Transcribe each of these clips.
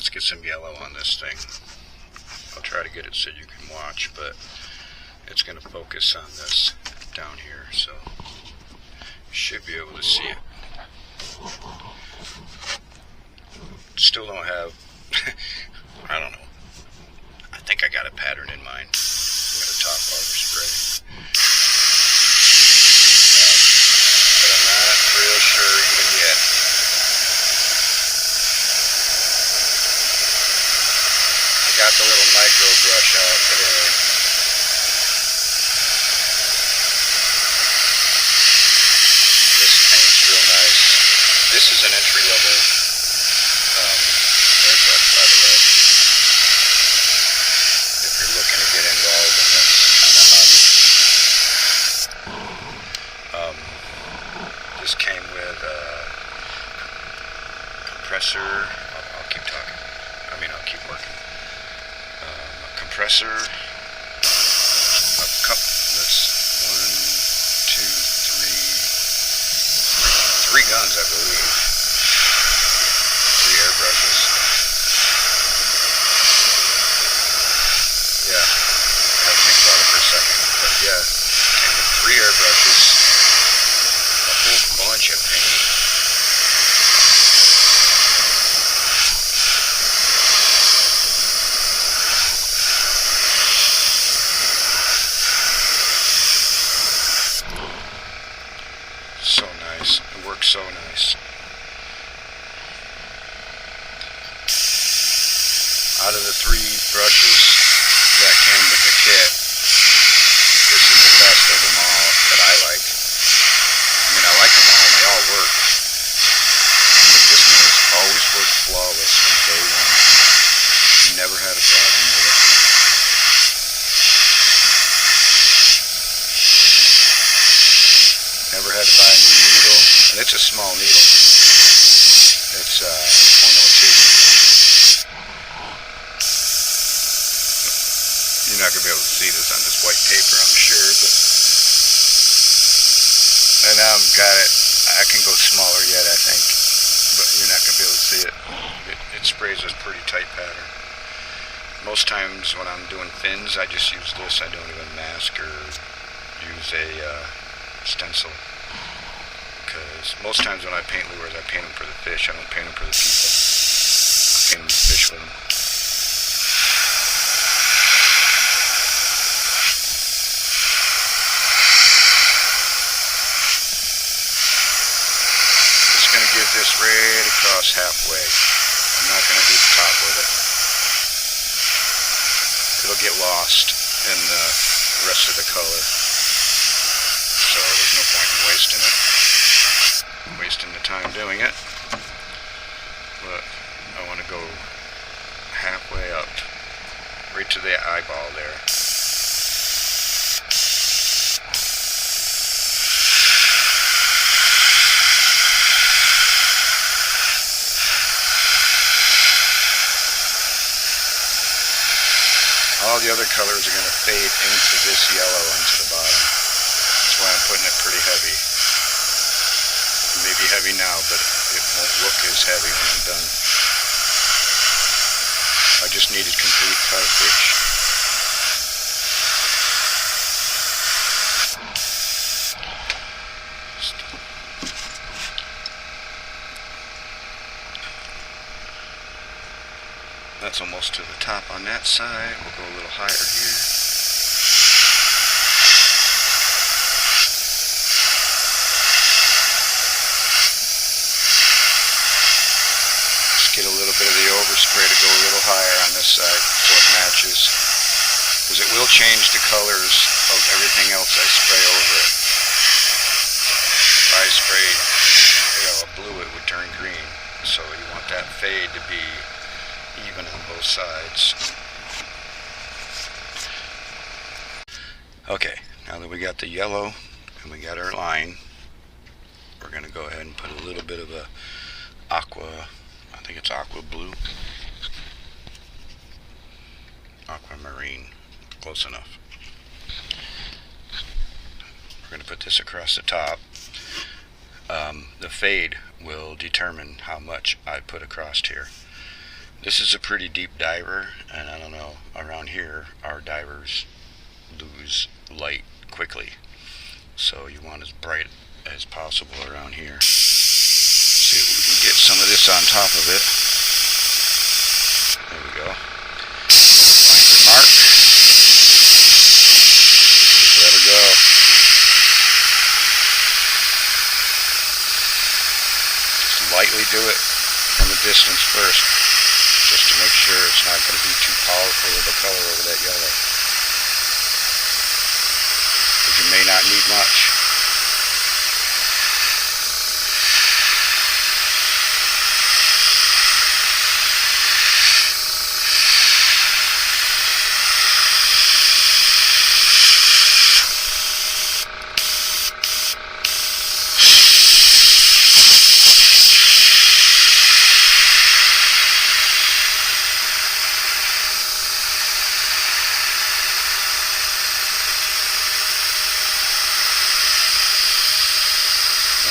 let's get some yellow on this thing. I'll try to get it so you can watch, but it's going to focus on this down here, so you should be able to see it. Still don't have, I don't know, I think I got a pattern in mind. I'm going to top overspray. But I'm not real sure even yet. I got the little micro brush out today. This paint's real nice. This is an entry level airbrush, by the way. If you're looking to get involved in this kind of hobby. This came with a compressor. I'll keep talking. I'll keep working. A compressor. A cup. That's 3 guns, I believe. 3 airbrushes. Yeah, I had to think about it for a second. But yeah, came with 3 airbrushes, a whole bunch of paint. So nice. It works so nice. Out of the 3 brushes that came with the kit, this is the best of them all that I like. I like them all, they all work. But this one has always worked flawless from day one. Never had a problem with it. Never had to buy a new needle, and it's a small needle. It's 102. You're not going to be able to see this on this white paper, I'm sure, but and now I've got it. I can go smaller yet, I think, but you're not going to be able to see it. It sprays a pretty tight pattern. Most times when I'm doing fins, I just use this. I don't even mask or use a stencil, because most times when I paint lures, I paint them for the fish. I don't paint them for the people. I paint them to fish with them. Just going to give this right across halfway. I'm not going to do the top with it. It'll get lost in the rest of the color. So there's no point in wasting it. Wasting the time doing it. But I want to go halfway up, right to the eyeball there. All the other colors are going to fade into this yellow onto the bottom. That's why I'm putting it pretty heavy. It may be heavy now, but it won't look as heavy when I'm done. I just needed complete coverage. That's almost to the top on that side. We'll go a little higher here. Just get a little bit of the overspray to go a little higher on this side so it matches. Because it will change the colors of everything else I spray over it. If I sprayed, blue, it would turn green. So you want that fade to be even on both sides. Okay, now that we got the yellow and we got our line, we're going to go ahead and put a little bit of a aqua, I think it's aqua blue, aquamarine, close enough. We're going to put this across the top. The fade will determine how much I put across here. This is a pretty deep diver, and I don't know, around here our divers lose light quickly, so you want as bright as possible around here. See if we can get some of this on top of it. There we go. Find your mark. Just let her go. Just lightly do it from a distance first, just to make sure it's not going to be too powerful of a color over that yellow. Because you may not need much.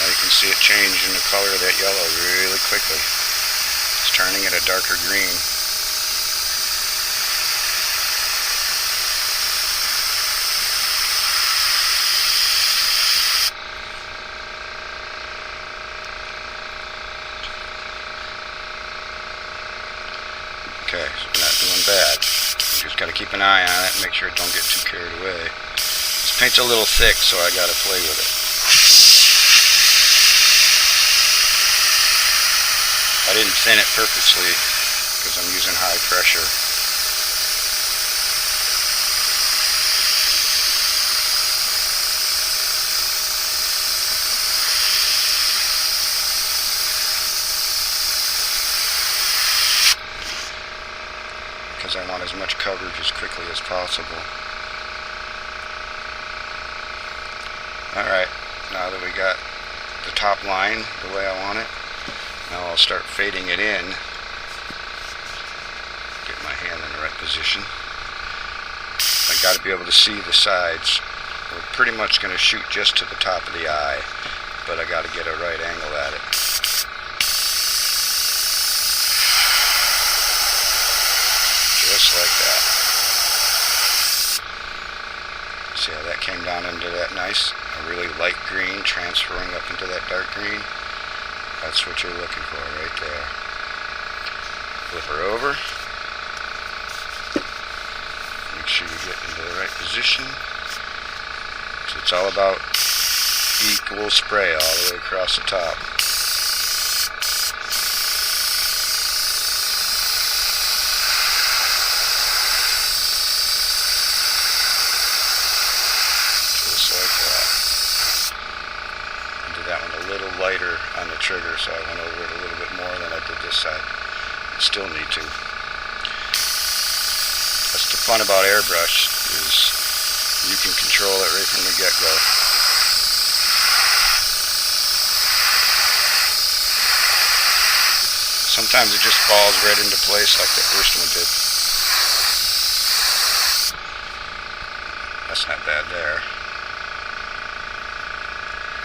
You can see it change in the color of that yellow really quickly. It's turning it a darker green. Okay, so we're not doing bad. You just got to keep an eye on it and make sure it don't get too carried away. This paint's a little thick, so I got to play with it. I didn't thin it purposely because I'm using high pressure. Because I want as much coverage as quickly as possible. Alright, now that we got the top line the way I want it, now I'll start fading it in. Get my hand in the right position. I got to be able to see the sides. We're pretty much going to shoot just to the top of the eye, but I got to get a right angle at it. Just like that. See how that came down into that nice, a really light green transferring up into that dark green? That's what you're looking for right there. Flip her over. Make sure you get into the right position. So it's all about equal spray all the way across the top. Just like that. That one a little lighter on the trigger, so I went over it a little bit more than I did this side. Still need to. That's the fun about airbrush, is you can control it right from the get-go. Sometimes it just falls right into place like the first one did. That's not bad there.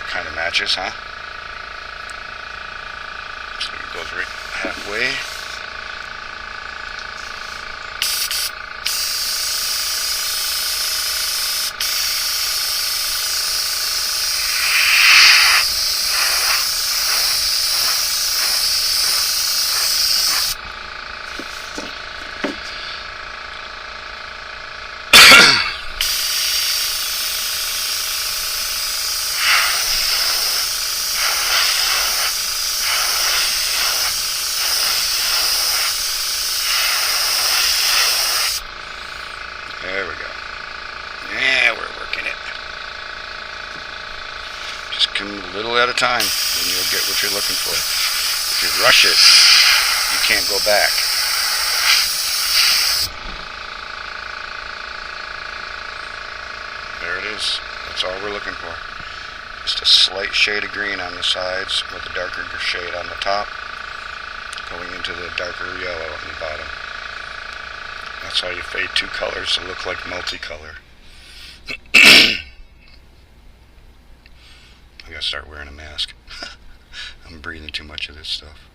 Kind of matches, huh? So it goes right halfway. There we go. Yeah, we're working it. Just come a little at a time, and you'll get what you're looking for. If you rush it, you can't go back. There it is. That's all we're looking for. Just a slight shade of green on the sides with a darker shade on the top, going into the darker yellow on the bottom. That's how you fade two colors to look like multicolor. I gotta start wearing a mask. I'm breathing too much of this stuff.